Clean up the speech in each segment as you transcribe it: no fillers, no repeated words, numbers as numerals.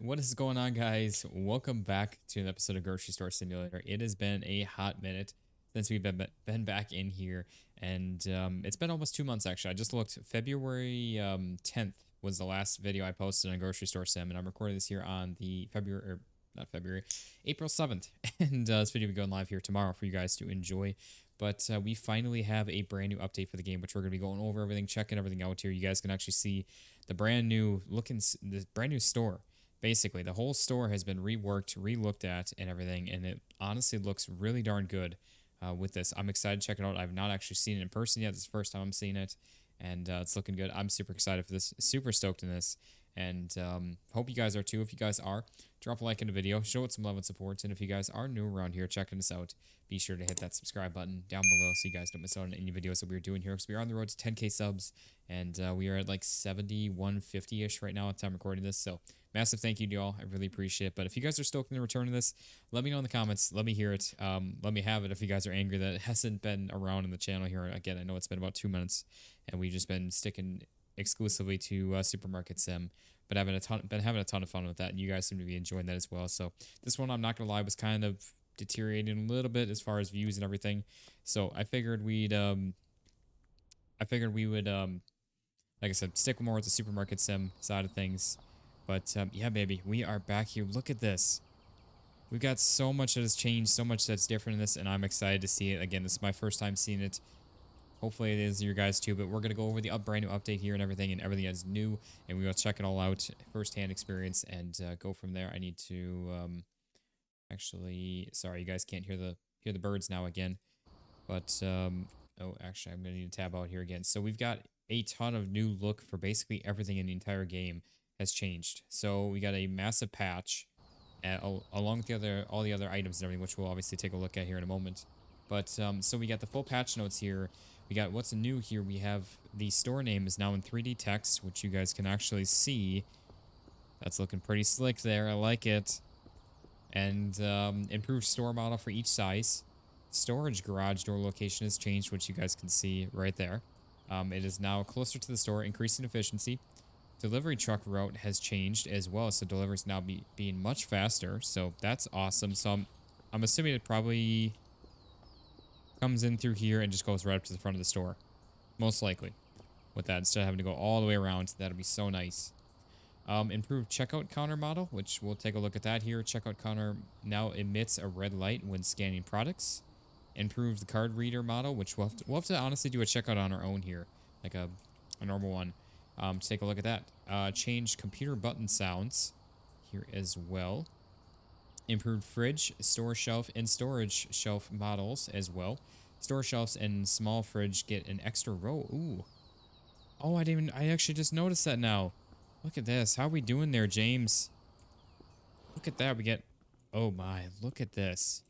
What is going on, guys? Welcome back to an episode of Grocery Store Simulator. It has been a hot minute since we've been back in here, and it's been almost 2 months actually. I just looked. February 10th was the last video I posted on Grocery Store Sim, and I'm recording this here on the April 7th, and this video will be going live here tomorrow for you guys to enjoy. But we finally have a brand new update for the game, which we're going to be going over everything, checking everything out here. You guys can actually see the brand new store. Basically, the whole store has been reworked, re-looked at, and everything, and it honestly looks really darn good with this. I'm excited to check it out. I've not actually seen it in person yet. This is the first time I'm seeing it, and it's looking good. I'm super excited for this, super stoked in this, and hope you guys are too. If you guys are, drop a like in the video, show it some love and support, and if you guys are new around here checking us out, be sure to hit that subscribe button down below so you guys don't miss out on any videos that we're doing here, because we are on the road to 10K subs, and we are at like 7150-ish right now at the time recording this, so massive thank you to y'all. I really appreciate it. But if you guys are stoked in the return of this, let me know in the comments. Let me hear it. Let me have it if you guys are angry that it hasn't been around in the channel here. Again, I know it's been about 2 months, and we've just been sticking exclusively to Supermarket Sim. But I've been having a ton of fun with that, and you guys seem to be enjoying that as well. So this one, I'm not gonna lie, was kind of deteriorating a little bit as far as views and everything. So I figured we would, like I said, stick more with the Supermarket Sim side of things. But yeah, baby, we are back here. Look at this. We've got so much that has changed, so much that's different in this, and I'm excited to see it. Again, this is my first time seeing it. Hopefully it is your guys too, but we're going to go over the brand new update here and everything is new, and we will check it all out, first-hand experience, and go from there. I need to, actually, sorry, you guys can't hear the birds now again, but, oh, actually, I'm going to need to tab out here again. So we've got a ton of new look for basically everything in the entire game has changed. So we got a massive patch along with all the other items and everything, which we'll obviously take a look at here in a moment. But so we got the full patch notes here. We got what's new here. We have the store name is now in 3D text, which you guys can actually see. That's looking pretty slick there. I like it. And improved store model for each size. Storage garage door location has changed, which you guys can see right there. It is now closer to the store, increasing efficiency. Delivery truck route has changed as well, so deliveries now being much faster, so that's awesome. So I'm assuming it probably comes in through here and just goes right up to the front of the store, most likely, with that, instead of having to go all the way around. That'll be so nice. Improved checkout counter model, which we'll take a look at that here. Checkout counter now emits a red light when scanning products. Improved card reader model, which we'll have to honestly do a checkout on our own here, like a normal one. Take a look at that. Change computer button sounds here as well. Improved fridge, store shelf, and storage shelf models as well. Store shelves and small fridge get an extra row. Ooh. Oh, I actually just noticed that now. Look at this. How are we doing there, James? Look at that. We get, oh my, look at this.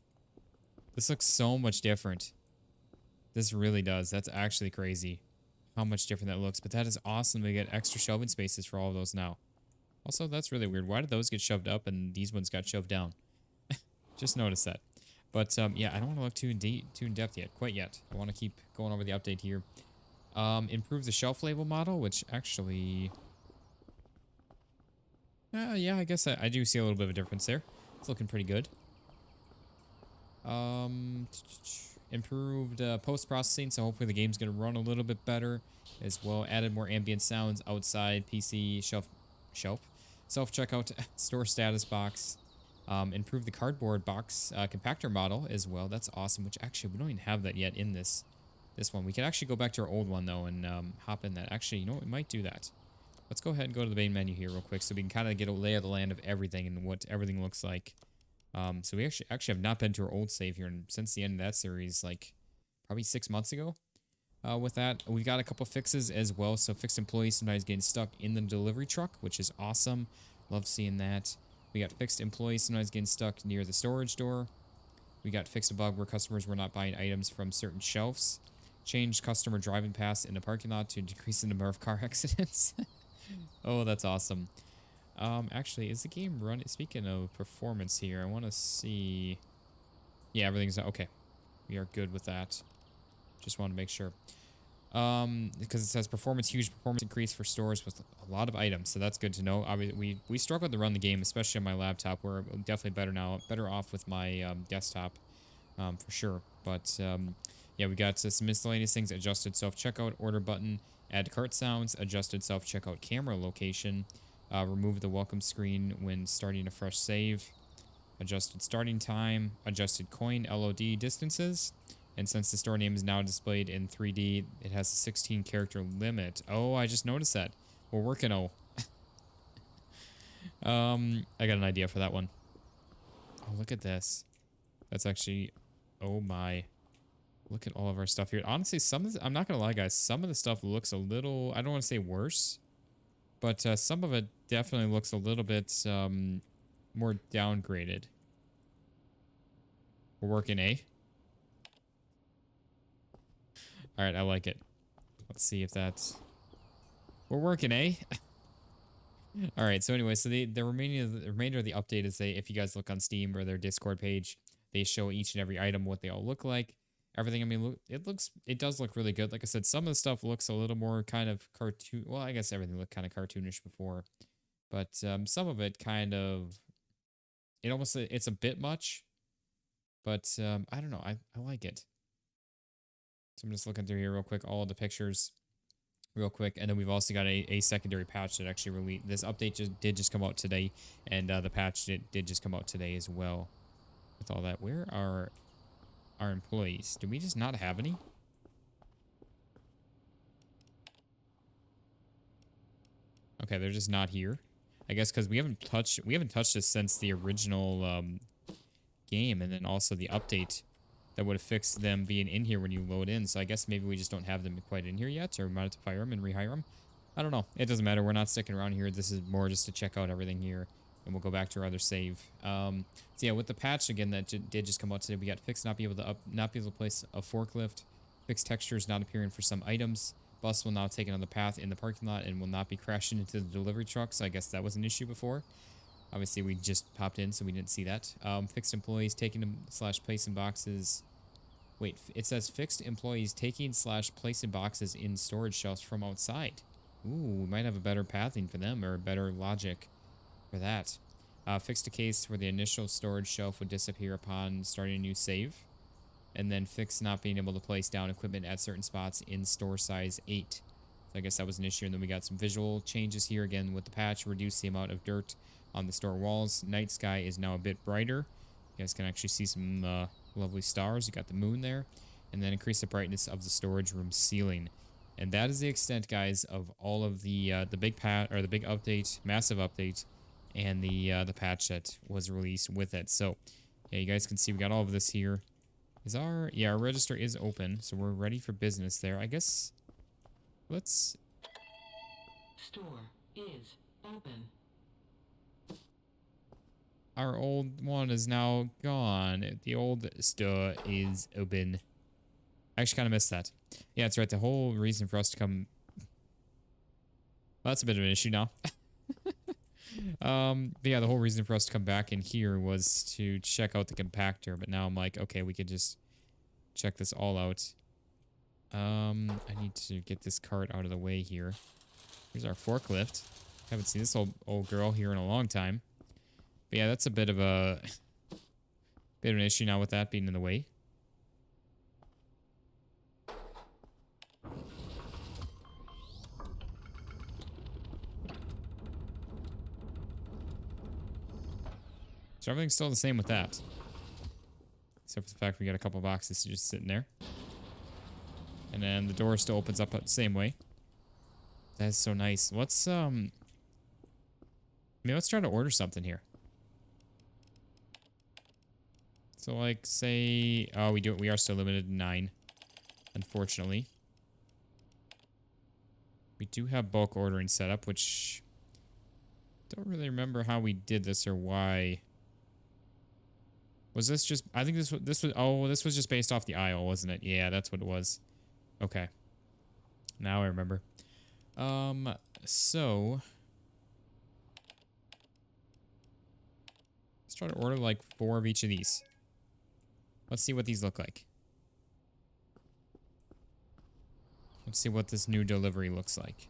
This looks so much different. This really does. That's actually crazy how much different that looks, but that is awesome. We get extra shelving spaces for all of those now. Also, that's really weird. Why did those get shoved up and these ones got shoved down? Just noticed that. But yeah, I don't want to look too in depth yet, quite yet. I want to keep going over the update here. Improve the shelf label model, which actually, yeah, I guess I do see a little bit of a difference there. It's looking pretty good. Improved post-processing, so hopefully the game's going to run a little bit better as well. Added more ambient sounds outside PC self-checkout store status box. Improved the cardboard box compactor model as well. That's awesome, which actually we don't even have that yet in this one. We can actually go back to our old one though and hop in that. Actually, you know what, we might do that. Let's go ahead and go to the main menu here real quick so we can kind of get a lay of the land of everything and what everything looks like. So we actually have not been to our old save here since the end of that series, like probably 6 months ago. With that, we've got a couple fixes as well. So fixed employees sometimes getting stuck in the delivery truck, which is awesome. Love seeing that. We got fixed employees sometimes getting stuck near the storage door. We got fixed a bug where customers were not buying items from certain shelves. Changed customer driving past in the parking lot to decrease the number of car accidents. Oh, that's awesome. Actually, is the game running? Speaking of performance here, I want to see. Yeah, everything's okay. We are good with that. Just want to make sure. Because it says huge performance increase for stores with a lot of items, so that's good to know. Obviously, we struggled to run the game, especially on my laptop. We're definitely better off with my desktop, for sure. But yeah, we got some miscellaneous things: adjusted self checkout order button, add cart sounds, adjusted self checkout camera location, remove the welcome screen when starting a fresh save, adjusted starting time, adjusted coin LOD distances. And since the store name is now displayed in 3D, it has a 16 character limit. Oh, I just noticed that. We're working I got an idea for that one. Oh, look at this. That's actually, oh my. Look at all of our stuff here. Honestly, I'm not gonna lie, guys, some of the stuff looks a little, I don't want to say worse, but some of it definitely looks a little bit more downgraded. We're working A. All right, I like it. Let's see if that's... We're working, eh? All right, so anyway, so the remainder of the update is if you guys look on Steam or their Discord page, they show each and every item, what they all look like. Everything, I mean, it does look really good. Like I said, some of the stuff looks a little more kind of cartoon. Well, I guess everything looked kind of cartoonish before, but some of it kind of, it's a bit much, but I don't know. I like it. So I'm just looking through here real quick, all of the pictures real quick. And then we've also got a secondary patch that actually released. This update did just come out today, and the patch did just come out today as well. With all that, where are our employees? Do we just not have any? Okay, they're just not here. I guess because we haven't touched this since the original game, and then also the update that would have fixed them being in here when you load in. So I guess maybe we just don't have them quite in here yet, or we might have to fire them and rehire them. I don't know. It doesn't matter. We're not sticking around here. This is more just to check out everything here, and we'll go back to our other save. So yeah, with the patch again that did just come out today, we got fixed not be able to place a forklift, fixed textures not appearing for some items. Bus will now take another path in the parking lot and will not be crashing into the delivery truck. So I guess that was an issue before. Obviously, we just popped in, so we didn't see that. Fixed employees taking them / placing boxes. Wait, it says fixed employees taking / placing boxes in storage shelves from outside. Ooh, we might have a better pathing for them, or a better logic for that. Fixed a case where the initial storage shelf would disappear upon starting a new save. And then fixed not being able to place down equipment at certain spots in store size 8. So I guess that was an issue. And then we got some visual changes here again with the patch. Reduce the amount of dirt on the store walls. Night sky is now a bit brighter. You guys can actually see some lovely stars. You got the moon there. And then increase the brightness of the storage room ceiling. And that is the extent, guys, of all of the big update, massive update, and the patch that was released with it. So yeah, you guys can see we got all of this here. Our register is open, so we're ready for business there. I guess let's... Store is open. Our old one is now gone. The old store is open. I actually kind of missed that. Yeah, that's right. The whole reason for us to come... Well, that's a bit of an issue now. But yeah, the whole reason for us to come back in here was to check out the compactor. But now I'm like, okay, we could just check this all out. I need to get this cart out of the way here. Here's our forklift. Haven't seen this old girl here in a long time. But yeah, that's a bit of an issue now with that being in the way. So everything's still the same with that. Except for the fact we got a couple boxes just sitting there. And then the door still opens up the same way. That's so nice. Let's let's try to order something here. So like say, oh, we are still limited to 9, unfortunately. We do have bulk ordering set up, which don't really remember how we did this or why. Was this just, I think this was just based off the aisle, wasn't it? Yeah, that's what it was. Okay. Now I remember. So let's try to order like 4 of each of these. Let's see what these look like. Let's see what this new delivery looks like.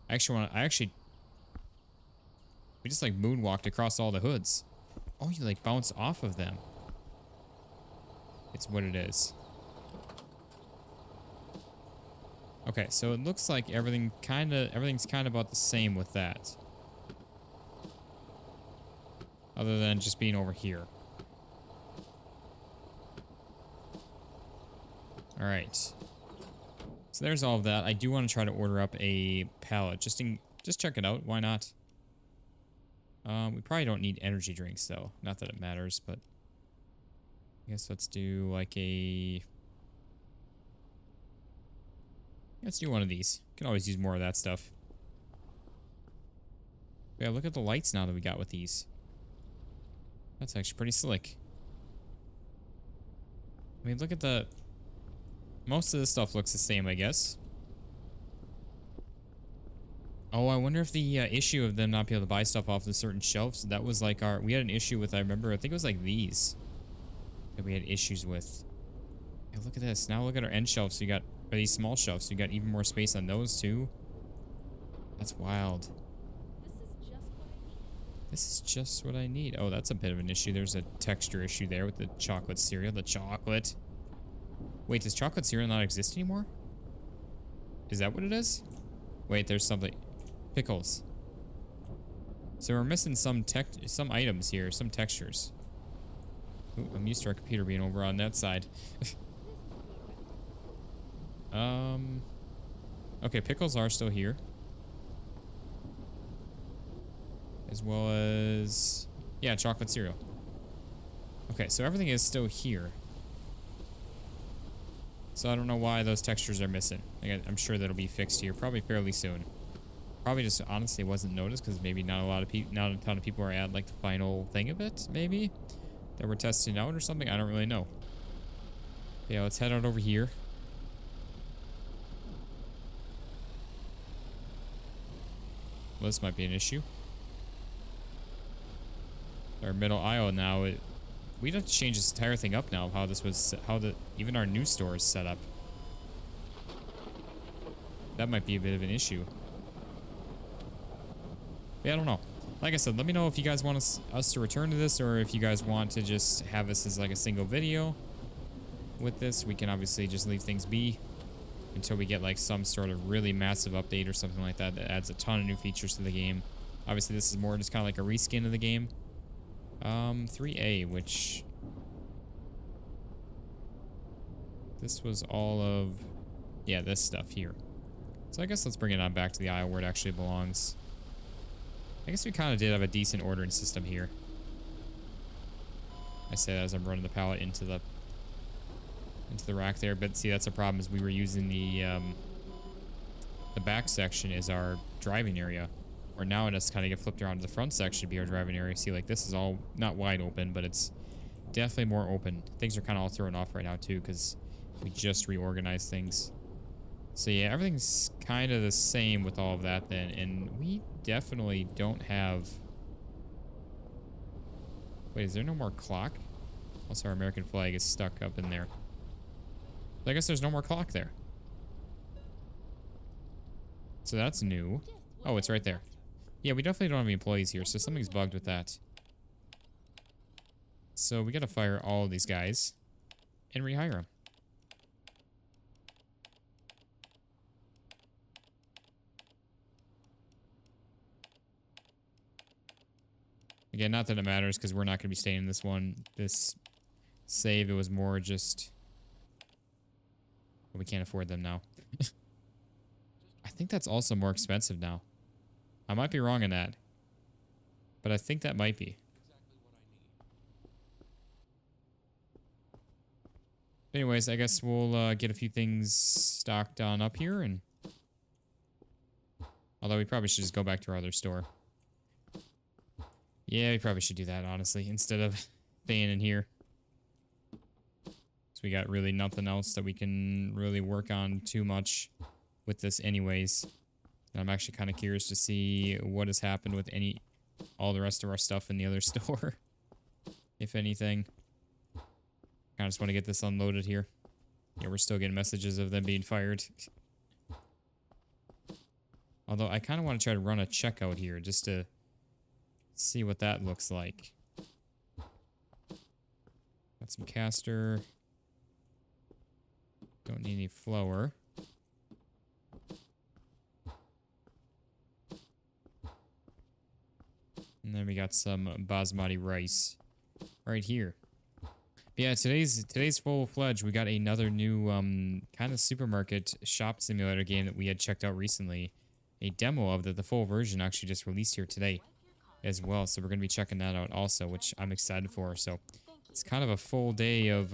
We just like moonwalked across all the hoods. Oh, you like bounce off of them. It's what it is. Okay, so it looks like everything's kind of about the same with that. Other than just being over here. All right. So there's all of that. I do want to try to order up a pallet. Just check it out. Why not? We probably don't need energy drinks though. Not that it matters, but I guess let's do like a... Let's do one of these. Can always use more of that stuff. Yeah, look at the lights now that we got with these. That's actually pretty slick. I mean, look at the... Most of the stuff looks the same, I guess. Oh, I wonder if the issue of them not being able to buy stuff off the certain shelves, that was like our... We had an issue with, I remember, I think it was like these. That we had issues with. Yeah, look at this. Now look at our end shelves. So you got... Or these small shelves. So you got even more space on those, too. That's wild. This is just what I need. Oh, that's a bit of an issue. There's a texture issue there with the chocolate cereal. The chocolate. Wait, does chocolate cereal not exist anymore? Is that what it is? Wait, there's something. Pickles. So we're missing some items here, some textures. Ooh, I'm used to our computer being over on that side. Okay, pickles are still here. As well as... Yeah, chocolate cereal. Okay, so everything is still here. So I don't know why those textures are missing. I'm sure that'll be fixed here probably fairly soon. Probably just honestly wasn't noticed because maybe not a ton of people are at like the final thing of it, maybe? That we're testing out or something? I don't really know. Yeah, let's head out over here. Well, this might be an issue. Our middle aisle now, we'd have to change this entire thing up now. How this was, even our new store is set up. That might be a bit of an issue. Yeah, I don't know. Like I said, let me know if you guys want us to return to this, or if you guys want to just have this as like a single video. With this, we can obviously just leave things be until we get like some sort of really massive update or something like that that adds a ton of new features to the game. Obviously, this is more just kind of like a reskin of the game. 3A, which... This was all of... Yeah, this stuff here. So I guess let's bring it on back to the aisle where it actually belongs. I guess we kind of did have a decent ordering system here. I say that as I'm running the pallet into the rack there, but see, that's a problem is we were using the back section is our driving area. Or now it has to kind of get flipped around to the front section to be our driving area. See, like this is all not wide open, but it's definitely more open. Things are kind of all thrown off right now too because we just reorganized things. So yeah, everything's kind of the same with all of that then, and we definitely don't have... Wait, is there no more clock? Also, our American flag is stuck up in there. I guess there's no more clock there. So that's new. Oh, it's right there. Yeah, we definitely don't have any employees here, so something's bugged with that. So we gotta fire all of these guys and rehire them. Again, not that it matters because we're not gonna be staying in this one. This save, it was more just... Well, we can't afford them now. I think that's also more expensive now. I might be wrong in that, but I think that might be. Anyways, I guess we'll get a few things stocked on up here, and although we probably should just go back to our other store. Yeah, we probably should do that, honestly, instead of staying in here. So we got really nothing else that we can really work on too much with this anyways. And I'm actually kind of curious to see what has happened with all the rest of our stuff in the other store, if anything. I just want to get this unloaded here. Yeah, we're still getting messages of them being fired. Although I kind of want to try to run a checkout here just to see what that looks like. Got some caster. Don't need any flour. And then we got some basmati rice right here. Yeah, today's full-fledged. We got another new kind of supermarket shop simulator game that we had checked out recently. A demo of the full version actually just released here today as well. So we're going to be checking that out also, which I'm excited for. So it's kind of a full day of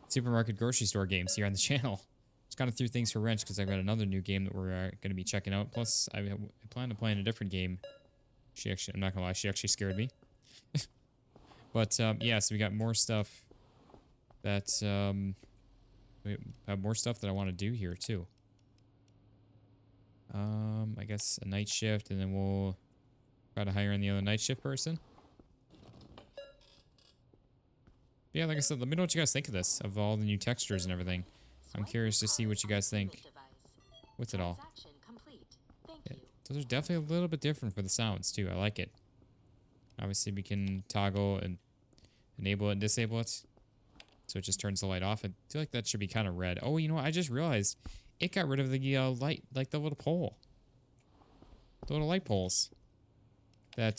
supermarket grocery store games here on the channel. Just kind of threw things for wrench because I've got another new game that we're going to be checking out. Plus, I plan to play in a different game. I'm not going to lie, she actually scared me. But, yeah, so we got more stuff that, we have more stuff that I want to do here, too. I guess a night shift, and then we'll try to hire in the other night shift person. Yeah, like I said, let me know what you guys think of this, of all the new textures and everything. I'm curious to see what you guys think with it all. Yeah, those are definitely a little bit different for the sounds, too. I like it. Obviously, we can toggle and enable it and disable it. So it just turns the light off. I feel like that should be kind of red. Oh, you know what? I just realized it got rid of the light, like the little pole. The little light poles that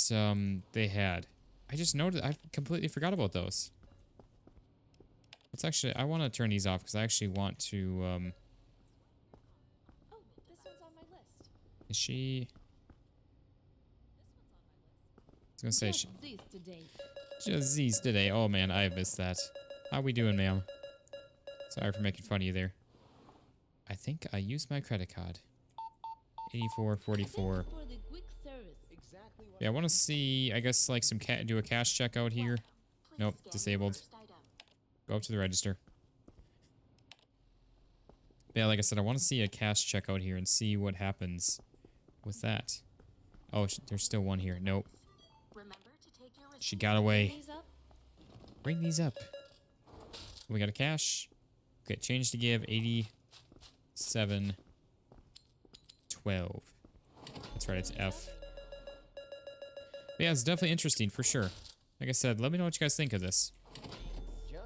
they had. I just noticed. I completely forgot about those. Let's actually, I want to turn these off because I actually want to, Oh, this one's on my list. is she... I was gonna say, just these today. Oh man, I missed that. How we doing, ma'am? Sorry for making fun of you there. I think I used my credit card. 84.44. Yeah, I want to see, I guess, like some do a cash checkout here. Nope, disabled. Go up to the register. Yeah, like I said, I want to see a cash checkout here and see what happens with that. Oh, there's still one here. Nope. She got away. Bring these up. We got a cash. Okay, change to give 87.12. That's right, it's F. But yeah, it's definitely interesting for sure. Like I said, let me know what you guys think of this.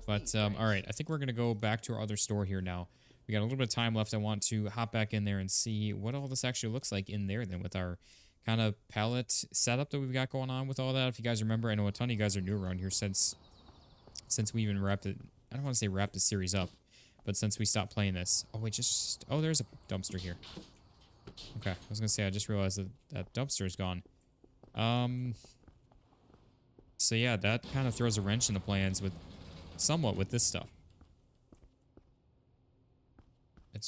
But alright, I think we're gonna go back to our other store here now. We got a little bit of time left. I want to hop back in there and see what all this actually looks like in there then with our kind of palette setup that we've got going on with all that. If you guys remember, I know a ton of you guys are new around here since we even wrapped it. I don't want to say wrapped the series up, but since we stopped playing this. Oh wait, oh, there's a dumpster here. Okay, I was gonna say I just realized that that dumpster is gone. So yeah, that kind of throws a wrench in the plans somewhat with this stuff.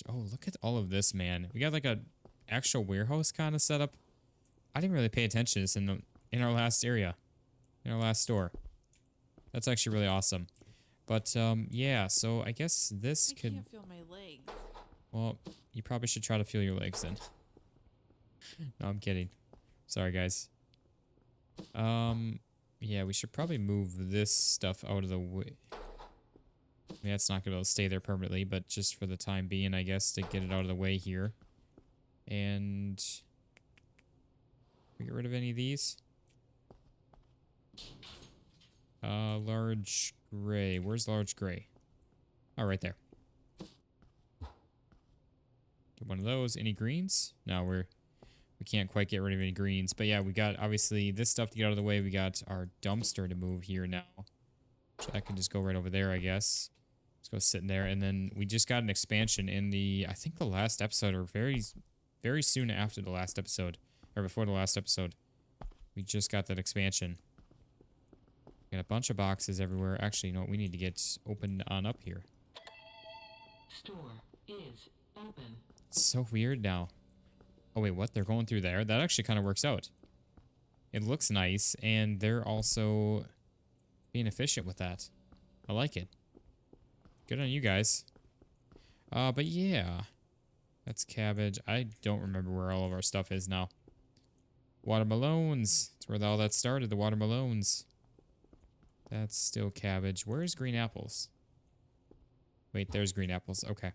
Oh, look at all of this, man. We got like a actual warehouse kind of setup. I didn't really pay attention to this in our last area, in our last store. That's actually really awesome. But yeah, so I guess this could. I can't feel my legs. Well, you probably should try to feel your legs then. No, I'm kidding. Sorry, guys. Yeah, we should probably move this stuff out of the way. I mean, it's not going to be able to stay there permanently, but just for the time being, I guess, to get it out of the way here. And we get rid of any of these. Large gray. Where's large gray? Oh, right there. Get one of those. Any greens? No, we can't quite get rid of any greens. But yeah, we got obviously this stuff to get out of the way. We got our dumpster to move here now. So that can just go right over there, I guess. Let's go sit in there. And then we just got an expansion in I think the last episode, or very, very soon after the last episode, or before the last episode. We just got that expansion. Got a bunch of boxes everywhere. Actually, you know what? We need to get opened on up here. Store is open. It's so weird now. Oh, wait, what? They're going through there? That actually kind of works out. It looks nice, and they're also being efficient with that. I like it. Good on you guys. But yeah. That's cabbage. I don't remember where all of our stuff is now. Watermelons. That's where all that started, the watermelons. That's still cabbage. Where's green apples? Wait, there's green apples. Okay.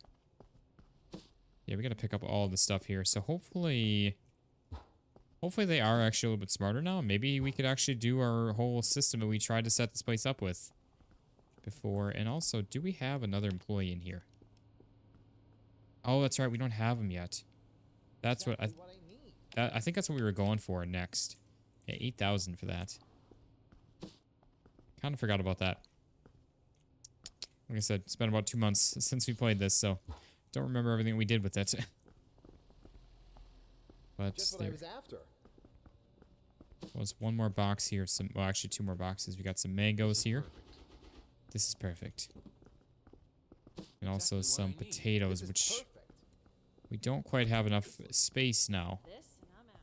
Yeah, we got to pick up all the stuff here. So hopefully they are actually a little bit smarter now. Maybe we could actually do our whole system that we tried to set this place up with before. And also, do we have another employee in here? Oh, that's right. We don't have him yet. That's what I think that's what we were going for next. Yeah, 8,000 for that. Kind of forgot about that. Like I said, it's been about 2 months since we played this, so don't remember everything we did with it. But Just what there I was after. was one more box here. Well, actually 2 more boxes. We got some mangoes here. This is perfect. And also some potatoes, This is which perfect. we don't quite have enough space now. This and I'm out.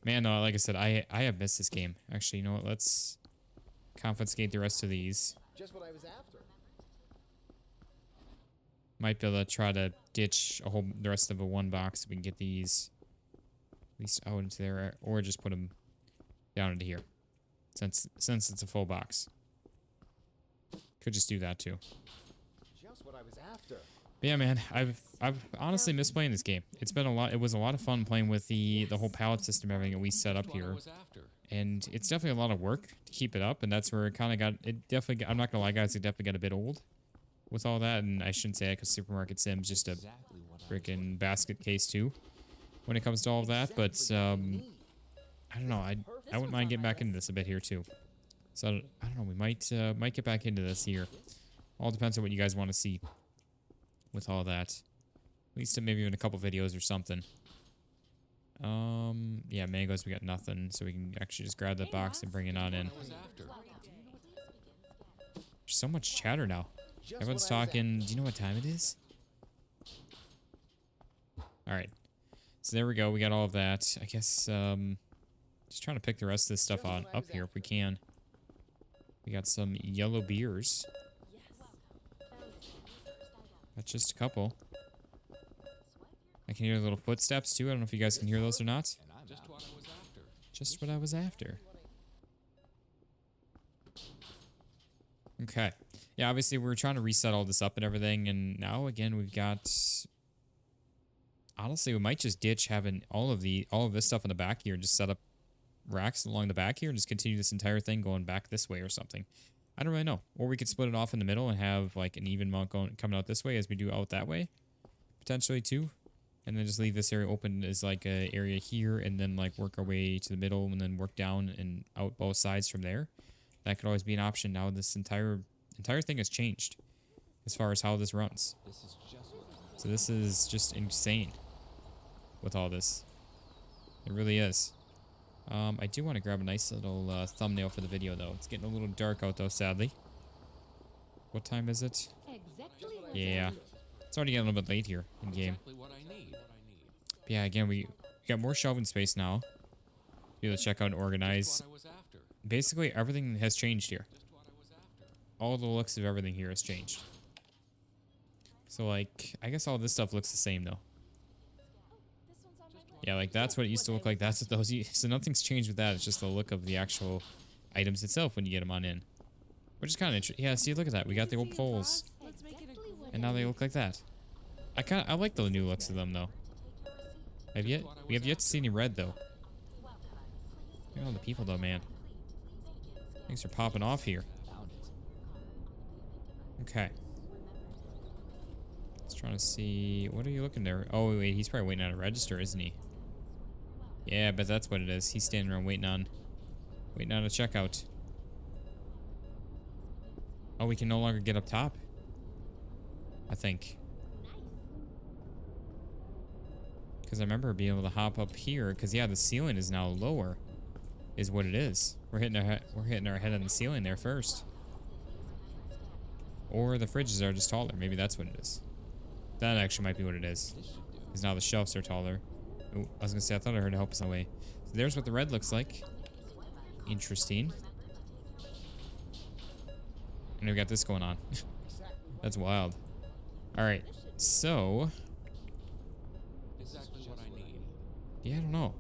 Man, no, like I said, I have missed this game. Actually, you know what? Let's confiscate the rest of these. Just what I was after. Might be able to try to ditch the rest of a 1 box so we can get these at least out into there, or just put them down into here, since it's a full box. Could just do that too. Just what I was after. But yeah, man, I've honestly missed playing this game. It's been a lot. It was a lot of fun playing with the whole pallet system, everything that we set up here, and it's definitely a lot of work to keep it up. And that's where it kind of got. It definitely. I'm not gonna lie, guys. It definitely got a bit old with all that, and I shouldn't say that because Supermarket Sim's just a freaking basket case too when it comes to all of that. But I don't know. I wouldn't mind getting back into this a bit here too. So I don't know. We might get back into this here. All depends on what you guys want to see with all that. At least maybe in a couple videos or something. Yeah, mangoes, we got nothing, so we can actually just grab that box and bring it on in. There's so much chatter now. Everyone's talking. Do you know what time it is? Alright. So there we go. We got all of that. I guess, just trying to pick the rest of this stuff on up here if we can. We got some yellow beers. That's just a couple. I can hear little footsteps too. I don't know if you guys can hear those or not. Just what I was after. Okay. Yeah, obviously we're trying to reset all this up and everything, and now again we've got. Honestly, we might just ditch having all of this stuff in the back here, and just set up racks along the back here, and just continue this entire thing going back this way or something. I don't really know. Or we could split it off in the middle and have like an even amount coming out this way as we do out that way, potentially too, and then just leave this area open as like a area here, and then like work our way to the middle, and then work down and out both sides from there. That could always be an option. Now this entire thing has changed as far as how this runs. So this is just insane with all this. It really is. I do want to grab a nice little thumbnail for the video though. It's getting a little dark out though, sadly. What time is it? Yeah. It's already getting a little bit late here in game. But yeah, again, we got more shelving space now. Be able to check out and organize. Basically, everything has changed here. All the looks of everything here has changed. So, like, I guess all this stuff looks the same, though. Yeah, like, that's what it used to look like. That's what those... So, nothing's changed with that. It's just the look of the actual items itself when you get them on in. Which is kind of interesting. Yeah, see, look at that. We got the old poles. And now they look like that. I like the new looks of them, though. We have yet to see any red, though. Look at all the people, though, man. Things are popping off here. Okay. Just trying to see. What are you looking there? Oh, wait. He's probably waiting on a register, isn't he? Yeah, but that's what it is. He's standing around waiting on a checkout. Oh, we can no longer get up top. I think. Because I remember being able to hop up here. Because, yeah, the ceiling is now lower. Is what it is. We're hitting our head on the ceiling there first. Or the fridges are just taller. Maybe that's what it is. That actually might be what it is. Because now the shelves are taller. Oh, I was going to say, I thought I heard a help us away. So there's what the red looks like. Interesting. And we've got this going on. That's wild. Alright, so... Yeah, I don't know.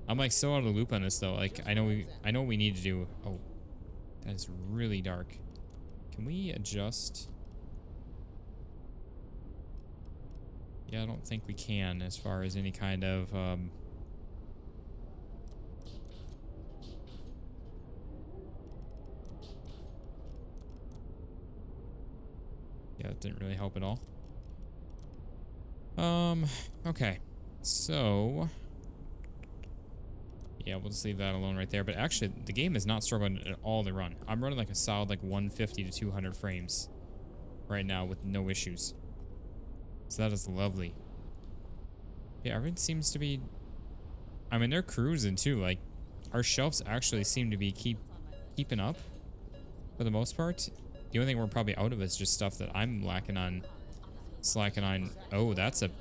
I'm like so out of the loop on this though. Like I know what we need to do. Oh, that is really dark. Can we adjust? Yeah, I don't think we can as far as any kind of yeah, it didn't really help at all. Okay. So yeah, we'll just leave that alone right there. But actually, the game is not struggling at all to run. I'm running like a solid like 150 to 200 frames right now with no issues. So that is lovely. Yeah, everything seems to be... I mean, they're cruising too. Like, our shelves actually seem to be keeping up for the most part. The only thing we're probably out of is just stuff that I'm slacking on. Oh, that's a...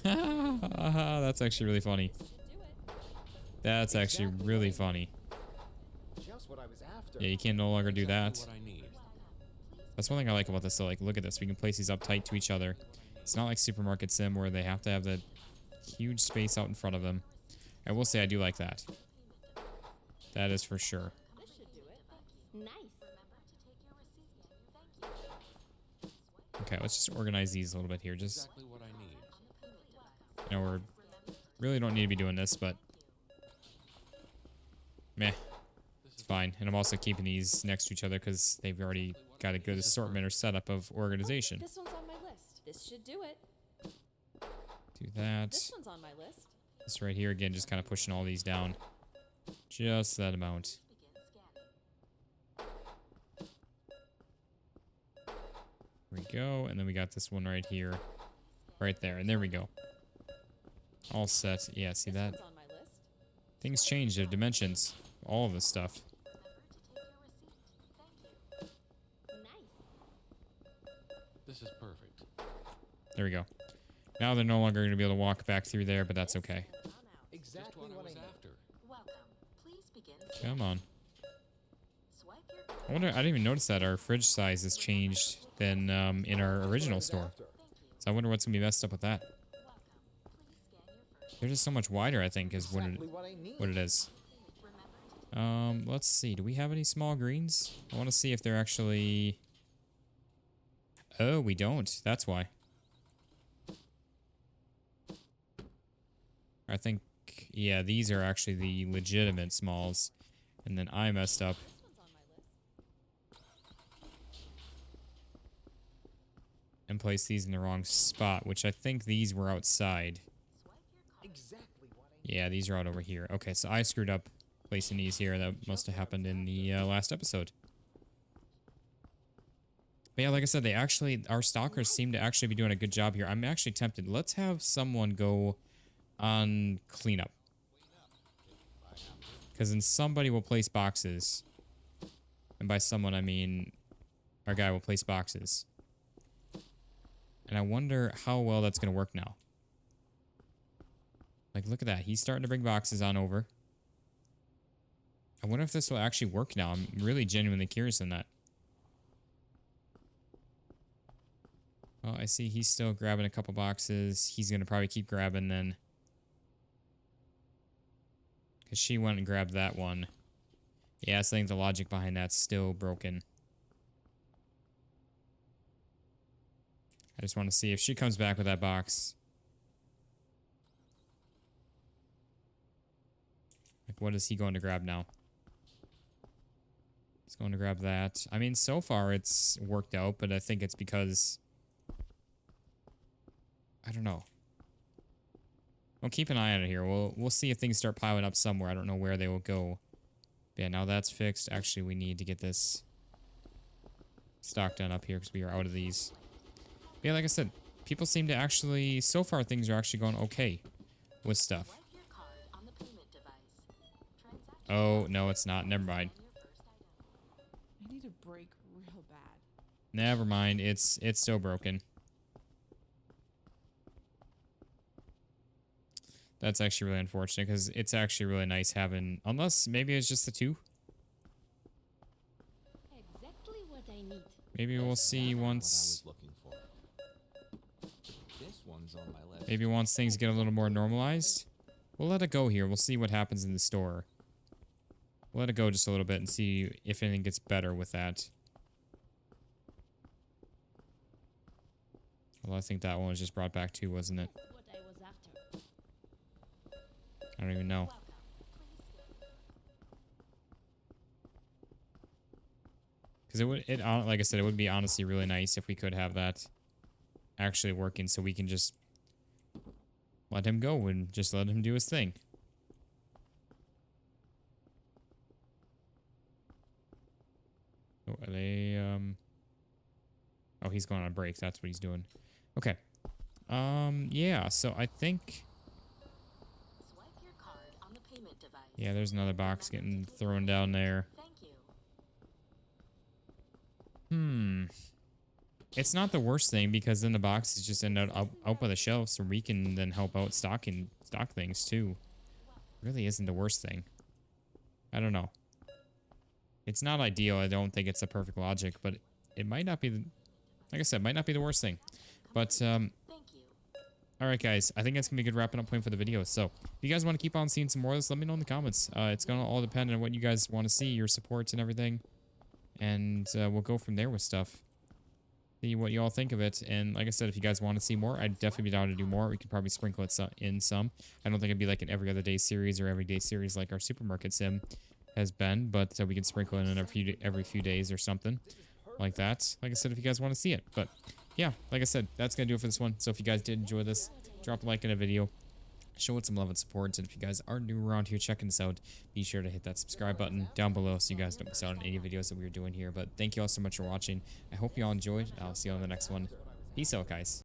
That's actually really funny. That's actually really funny. Just what I was after. Yeah, you can no longer do that. What I need. That's one thing I like about this. So, like, look at this. We can place these up tight to each other. It's not like Supermarket Sim where they have to have that huge space out in front of them. I will say I do like that. That is for sure. This should do it. Nice. Okay, let's just organize these a little bit here. Just, Exactly what I need. you know, we're really don't need to be doing this, but meh, it's fine. And I'm also keeping these next to each other because they've already got a good assortment or setup of organization. This one's on my list. This should do it. Do that. This one's on my list. This right here again, just kind of pushing all these down. Just that amount. There we go. And then we got this one right here. Right there. And there we go. All set. Yeah, see This that? one's on my list. Things change their dimensions. All of this stuff. Nice. This is perfect. There we go. Now they're no longer going to be able to walk back through there, but that's okay. Just Exactly what I what I was need. after. Welcome. Please begin. Come on. Swipe your I wonder, I didn't even notice that our fridge size has changed than in our original store. So I wonder what's going to be messed up with that. They're just so much wider, I think, is Exactly what I need. what it is. Let's see. Do we have any small greens? I want to see if they're actually... Oh, we don't. That's why. I think, yeah, these are actually the legitimate smalls. And then I messed up. This one's on my list. And placed these in the wrong spot, which I think these were outside. Exactly what I need. Yeah, these are out over here. Okay, so I screwed up placing these here. That must have happened in the last episode. But yeah, like I said, they actually, our stalkers seem to actually be doing a good job here. I'm actually tempted. Let's have someone go on cleanup. Because then somebody will place boxes. And by someone, I mean our guy will place boxes. And I wonder how well that's going to work now. Like, look at that. He's starting to bring boxes on over. I wonder if this will actually work now. I'm really genuinely curious on that. Well, I see he's still grabbing a couple boxes. He's going to probably keep grabbing then. Because she went and grabbed that one. Yeah, so I think the logic behind that's still broken. I just want to see if she comes back with that box. Like, what is he going to grab now? He's going to grab that. I mean, so far it's worked out, but I think it's because... I don't know. We'll keep an eye on it here. We'll see if things start piling up somewhere. I don't know where they will go. But yeah, now that's fixed. Actually, we need to get this stock done up here because we are out of these. But yeah, like I said, people seem to actually... So far, things are actually going okay with stuff. swipe your card on the payment device. Transaction Oh, no, it's not. Never mind. I need a break real bad. Never mind. It's still broken. That's actually really unfortunate because it's actually really nice having... Unless maybe it's just the two. Exactly what I need. Maybe we'll see What I once... was looking for. This one's on my list. Maybe once things get a little more normalized. We'll let it go here. We'll see what happens in the store. We'll let it go just a little bit and see if anything gets better with that. Well, I think that one was just brought back too, wasn't it? What I was after. I don't even know. Welcome. Please stay. Because like I said, it would be honestly really nice if we could have that actually working, so we can just let him go and just let him do his thing. Oh, are they, oh, he's going on break. That's what he's doing. Okay. Yeah, so I think, Swipe your card on the payment device. yeah, there's another box getting thrown down there. Thank you. It's not the worst thing because then the boxes just end up out by the shelf, so we can then help out stock things too. Really isn't the worst thing. I don't know. It's not ideal. I don't think it's the perfect logic, but it might not be, like I said, might not be the worst thing. But, Thank you. alright guys, I think that's going to be a good wrapping up point for the video. So, if you guys want to keep on seeing some more of this, let me know in the comments. It's going to all depend on what you guys want to see, your supports and everything. And we'll go from there with stuff. See what you all think of it. And like I said, if you guys want to see more, I'd definitely be down to do more. We could probably sprinkle it in some. I don't think it'd be like an every other day series or every day series like our supermarket sim has been, but we can sprinkle it in every few days or something like that. Like I said, if you guys want to see it. But yeah, like I said, that's going to do it for this one. So if you guys did enjoy this, drop a like in a video. Show it some love and support. And if you guys are new around here checking this out, be sure to hit that subscribe button down below so you guys don't miss out on any videos that we're doing here. But thank you all so much for watching. I hope you all enjoyed. I'll see you on the next one. Peace out, guys.